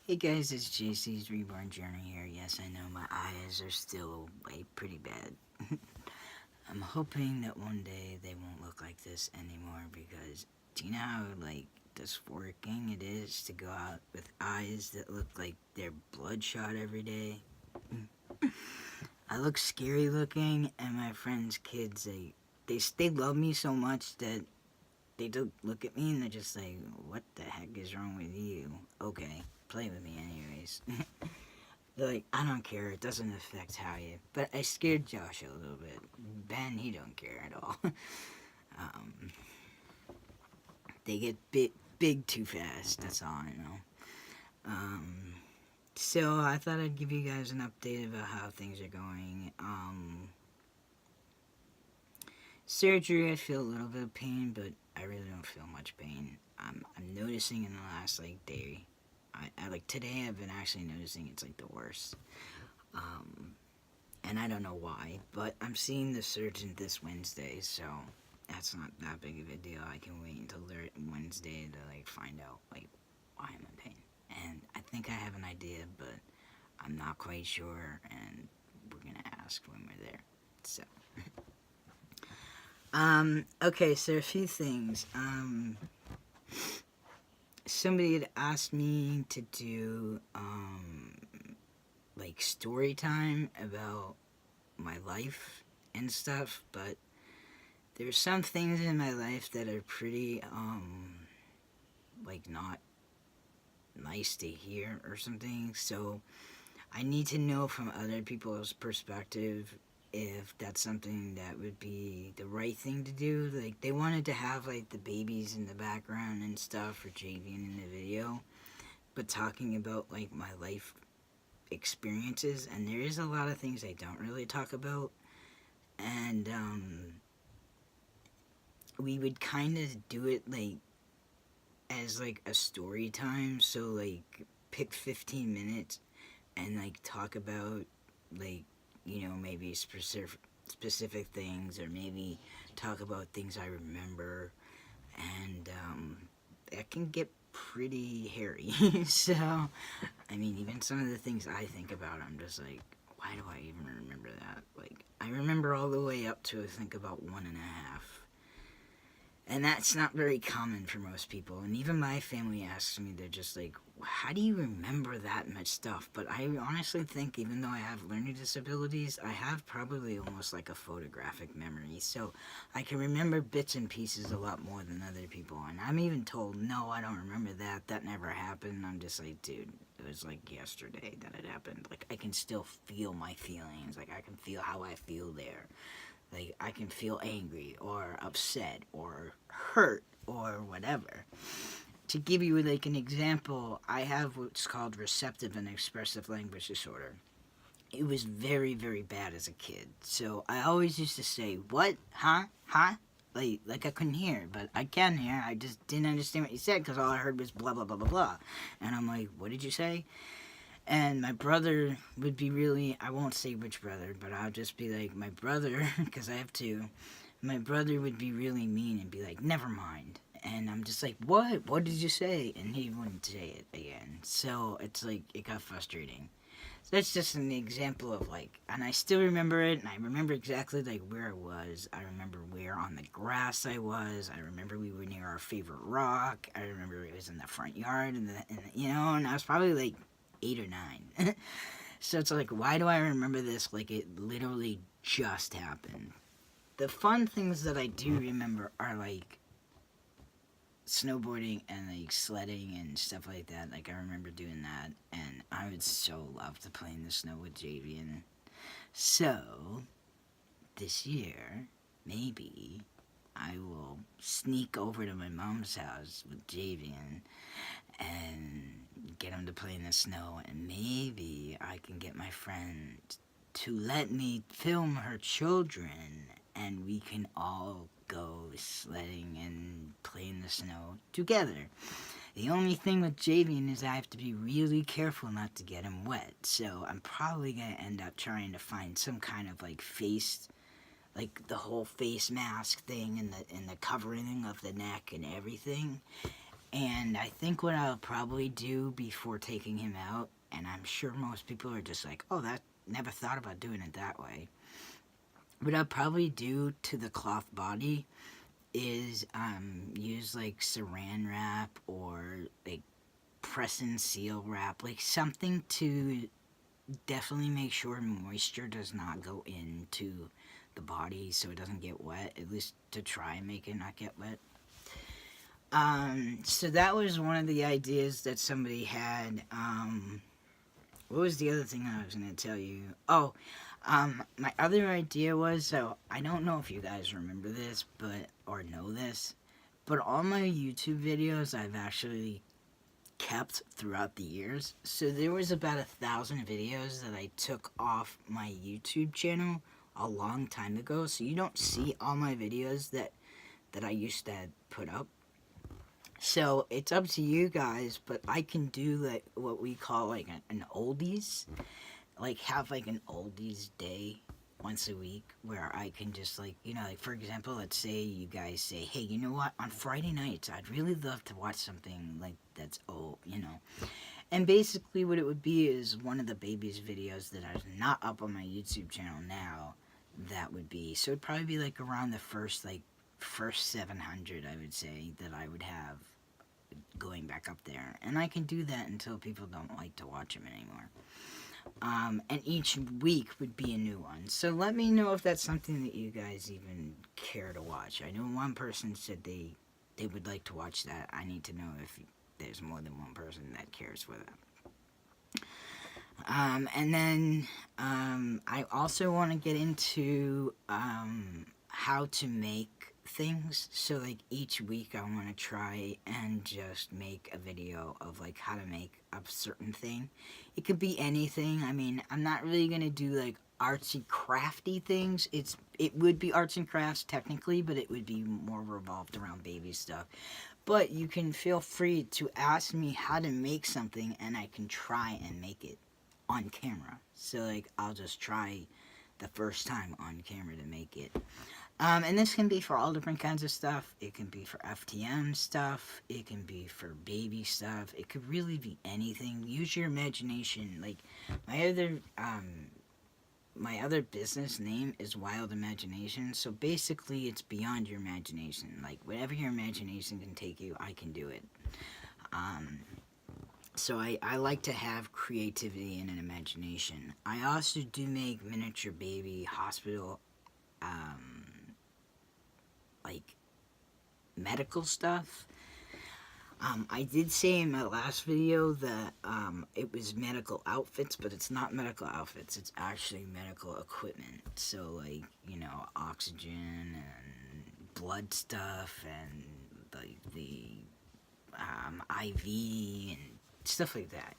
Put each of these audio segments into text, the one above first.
Hey guys, it's JC's Reborn Journey here. Yes, I know my eyes are still like pretty bad. I'm hoping that one day they won't look like this anymore because do you know how like dysphoric it is to go out with eyes that look like they're bloodshot every day? I look scary looking, and my friends' kids they love me so much that they do look at me and they're just like, "What the heck is wrong with you?" Okay, play with me anyways. They're like, I don't care. It doesn't affect how you. But I scared Josh a little bit. Ben, he don't care at all. um, they get big too fast. That's all I know. Um, so I thought I'd give you guys an update about how things are going. Surgery, I feel a little bit of pain, but I really don't feel much pain. I'm noticing in the last like day. I like today. I've been actually noticing it's like the worst. Um, and I don't know why, but I'm seeing the surgeon this Wednesday, so that's not that big of a deal. I can wait until Wednesday to like find out like why I'm in pain. And I think I have an idea, but I'm not quite sure, and we're gonna ask when we're there. So, okay, so a few things. Somebody had asked me to do like story time about my life and stuff, but there's some things in my life that are pretty like not nice to hear or something, so I need to know from other people's perspective if that's something that would be the right thing to do. Like they wanted to have like the babies in the background and stuff for Javian in the video, but talking about like my life experiences, and there is a lot of things I don't really talk about, and we would kind of do it like as like a story time. So like pick 15 minutes and like talk about like maybe specific things, or maybe talk about things I remember, and that can get pretty hairy. So I mean, even some of the things I think about, I'm just like, why do I even remember that? Like I remember all the way up to I think about 1.5. And that's not very common for most people. And even my family asks me, they're just like, how do you remember that much stuff? But I honestly think, even though I have learning disabilities, I have probably almost like a photographic memory. So I can remember bits and pieces a lot more than other people. And I'm even told, no, I don't remember that. That never happened. I'm just like, dude, it was like yesterday that it happened. Like, I can still feel my feelings. Like, I can feel how I feel there. Like, I can feel angry or upset or hurt or whatever. To give you like an example, I have what's called receptive and expressive language disorder. It was very, very bad as a kid. So I always used to say, what? Huh? Huh? Like I couldn't hear, but I can hear. I just didn't understand what you said because all I heard was blah, blah, blah, blah, blah. And I'm like, what did you say? And my brother would be really, I won't say which brother, but I'll just be like, my brother, because I have two, my brother would be really mean and be like, never mind. And I'm just like, what? What did you say? And he wouldn't say it again. So it's like, it got frustrating. So that's just an example of like, and I still remember it, and I remember exactly like where I was. I remember where on the grass I was. I remember we were near our favorite rock. I remember it was in the front yard, and I was probably like 8 or 9. So it's like, why do I remember this like it literally just happened? The fun things that I do remember are like snowboarding and like sledding and stuff like that. Like I remember doing that, and I would so love to play in the snow with Javian. So this year, maybe I will sneak over to my mom's house with Javian and get him to play in the snow, and maybe I can get my friend to let me film her children, and we can all go sledding and play in the snow together. The only thing with Javian is I have to be really careful not to get him wet, so I'm probably going to end up trying to find some kind of like face, like the whole face mask thing and the covering of the neck and everything, And I think what I'll probably do before taking him out, and I'm sure most people are just like, oh, that never thought about doing it that way. What I'll probably do to the cloth body is use like saran wrap or like press and seal wrap, like something to definitely make sure moisture does not go into the body so it doesn't get wet, at least to try and make it not get wet. So that was one of the ideas that somebody had. What was the other thing I was going to tell you? Oh, my other idea was, so I don't know if you guys remember this, or know this, but all my YouTube videos I've actually kept throughout the years. So there was about 1,000 videos that I took off my YouTube channel a long time ago. So you don't see all my videos that I used to put up. So it's up to you guys, but I can do like what we call like an oldies, like have like an oldies day once a week where I can just like, like for example, let's say you guys say, hey, you know what, on Friday nights I'd really love to watch something like that's old, and basically what it would be is one of the babies videos that is not up on my YouTube channel now. That would be, so it'd probably be like around the first 700, I would say, that I would have going back up there. And I can do that until people don't like to watch them anymore. And each week would be a new one. So let me know if that's something that you guys even care to watch. I know one person said they would like to watch that. I need to know if there's more than one person that cares for that. And then I also want to get into how to make things. So like each week I want to try and just make a video of like how to make a certain thing. It could be anything. I mean, I'm not really going to do like artsy crafty things. It would be arts and crafts technically, but it would be more revolved around baby stuff. But you can feel free to ask me how to make something and I can try and make it on camera. So like I'll just try the first time on camera to make it. And this can be for all different kinds of stuff. It can be for FTM stuff. It can be for baby stuff. It could really be anything. Use your imagination. Like my other business name is Wild Imagination. So basically, it's beyond your imagination. Like whatever your imagination can take you, I can do it. So I like to have creativity and an imagination. I also do make miniature baby hospital like medical stuff. I did say in my last video that it was medical outfits, but it's not medical outfits. It's actually medical equipment. So like, oxygen and blood stuff and the IV and stuff like that,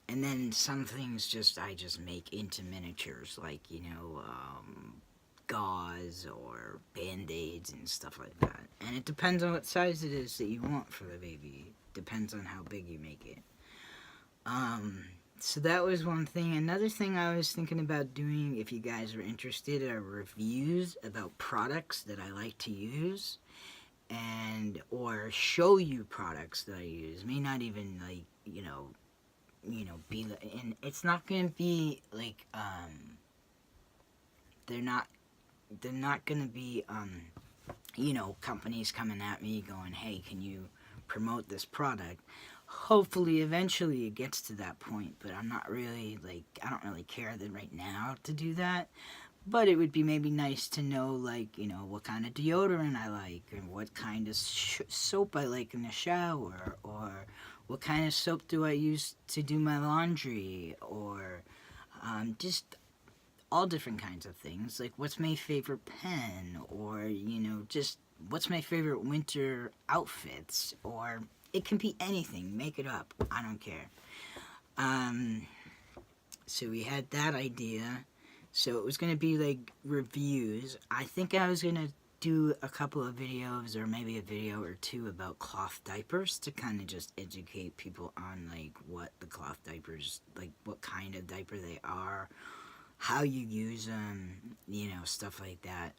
and then some things I just make into miniatures, like, gauze or band-aids and stuff like that. And it depends on what size it is that you want for the baby. Depends on how big you make it. So that was one thing. Another thing I was thinking about doing, if you guys are interested, are reviews about products that I like to use, and or show you products that I use. May not even like, be, and it's not gonna be like they're not gonna be companies coming at me going, hey, can you promote this product? Hopefully eventually it gets to that point, but I'm not really I don't really care that right now to do that. But it would be maybe nice to know, like, what kind of deodorant I like, and what kind of soap I like in the shower, or what kind of soap do I use to do my laundry, or just all different kinds of things. Like, what's my favorite pen, or, just what's my favorite winter outfits, or it can be anything. Make it up. I don't care. So we had that idea. So it was going to be like reviews. I think I was going to do a couple of videos or maybe a video or two about cloth diapers to kind of just educate people on like what the cloth diapers, like what kind of diaper they are, how you use them, stuff like that.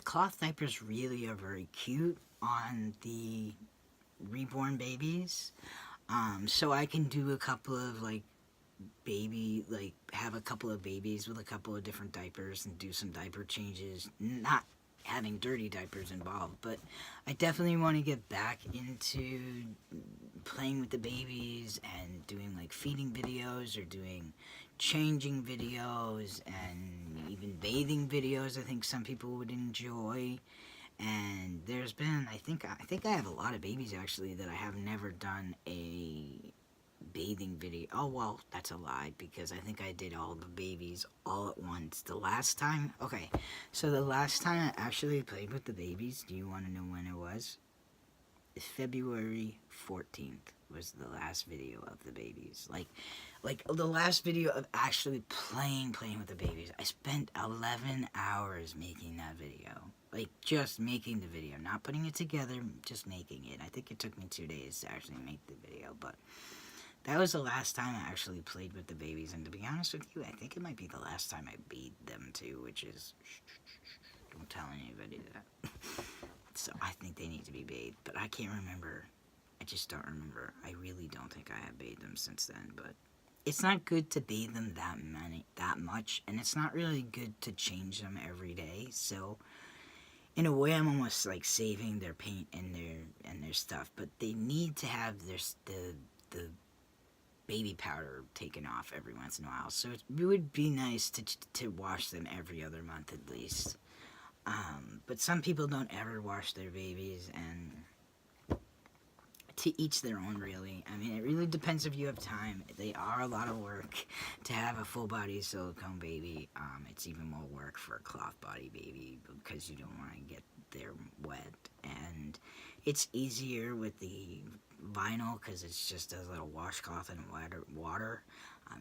cloth diapers really are very cute on the reborn babies. So I can do a couple of have a couple of babies with a couple of different diapers and do some diaper changes, not having dirty diapers involved, but I definitely want to get back into playing with the babies and doing like feeding videos or doing changing videos and even bathing videos. I think some people would enjoy. And there's been, I think I have a lot of babies actually that I have never done a bathing video. Oh, well, that's a lie, because I think I did all the babies all at once. The last time, okay, so the last time I actually played with the babies, do you want to know when it was? February 14th was the last video of the babies. Like the last video of actually playing with the babies. I spent 11 hours making that video. Like, just making the video, not putting it together, just making it. I think it took me 2 days to actually make the video, but that was the last time I actually played with the babies. And to be honest with you, I think it might be the last time I bathed them too, which is, don't tell anybody that. So I think they need to be bathed, but I can't remember. I just don't remember. I really don't think I have bathed them since then, but it's not good to bathe them that much, and it's not really good to change them every day. So in a way, I'm almost like saving their paint and their stuff, but they need to have the baby powder taken off every once in a while. So it would be nice to wash them every other month at least. But some people don't ever wash their babies, and to each their own, really. I mean, it really depends if you have time. They are a lot of work to have a full body silicone baby. It's even more work for a cloth body baby because you don't want to get their wet. And it's easier with the vinyl because it's just a little washcloth and water.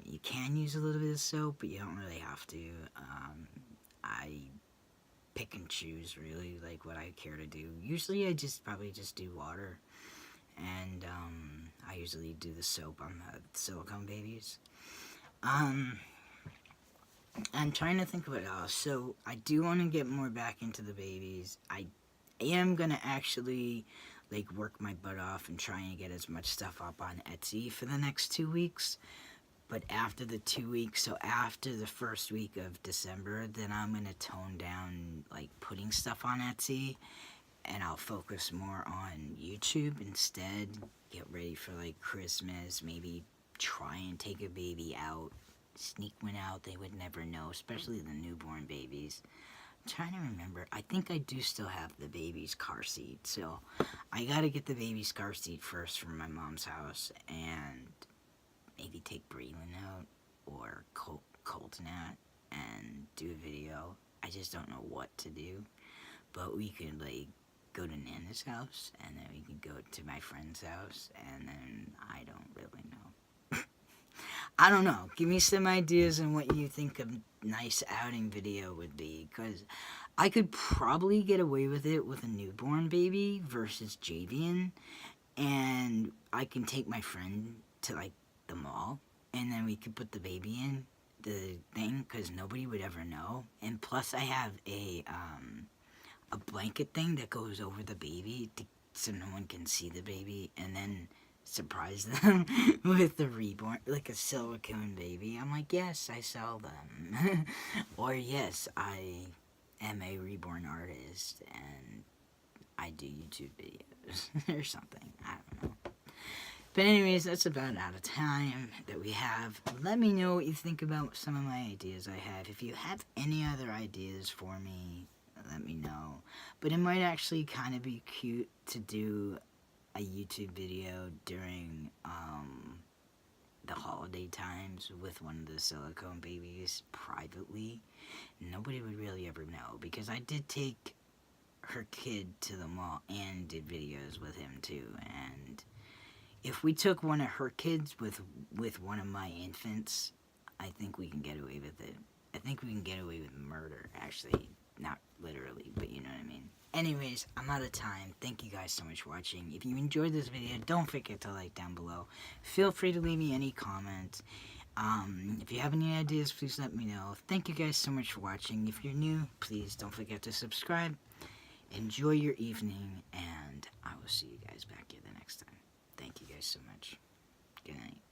You can use a little bit of soap, but you don't really have to. I pick and choose, really, like what I care to do. Usually I probably just do water. And I usually do the soap on the silicone babies. I'm trying to think of what else. So I do want to get more back into the babies. I am going to actually like work my butt off and try and get as much stuff up on Etsy for the next 2 weeks. But after the 2 weeks, so after the first week of December, then I'm going to tone down like putting stuff on Etsy. And I'll focus more on YouTube instead. Get ready for like Christmas. Maybe try and take a baby out. Sneak one out. They would never know, especially the newborn babies. I'm trying to remember. I think I do still have the baby's car seat. So I gotta get the baby's car seat first from my mom's house. And maybe take Braylon out or Colton out and do a video. I just don't know what to do. But we could like go to Nana's house, and then we can go to my friend's house, and then I don't really know. I don't know. Give me some ideas on what you think a nice outing video would be, because I could probably get away with it with a newborn baby versus Javian, and I can take my friend to, like, the mall, and then we could put the baby in the thing, because nobody would ever know, and plus I have a blanket thing that goes over the baby so no one can see the baby, and then surprise them with the reborn, like a silicone baby. I'm like, yes, I sell them. Or yes, I am a reborn artist and I do YouTube videos or something. I don't know. But anyways, that's about out of time that we have. Let me know what you think about some of my ideas I have. If you have any other ideas for me, let me know. But it might actually kind of be cute to do a YouTube video during the holiday times with one of the silicone babies privately. Nobody would really ever know, because I did take her kid to the mall and did videos with him too. And if we took one of her kids with one of my infants, I think we can get away with it. I think we can get away with murder, actually. Not literally, but you know what I mean. Anyways, I'm out of time. Thank you guys so much for watching. If you enjoyed this video, don't forget to like down below. Feel free to leave me any comments. If you have any ideas, please let me know. Thank you guys so much for watching. If you're new, please don't forget to subscribe. Enjoy your evening, and I will see you guys back here the next time. Thank you guys so much. Good night.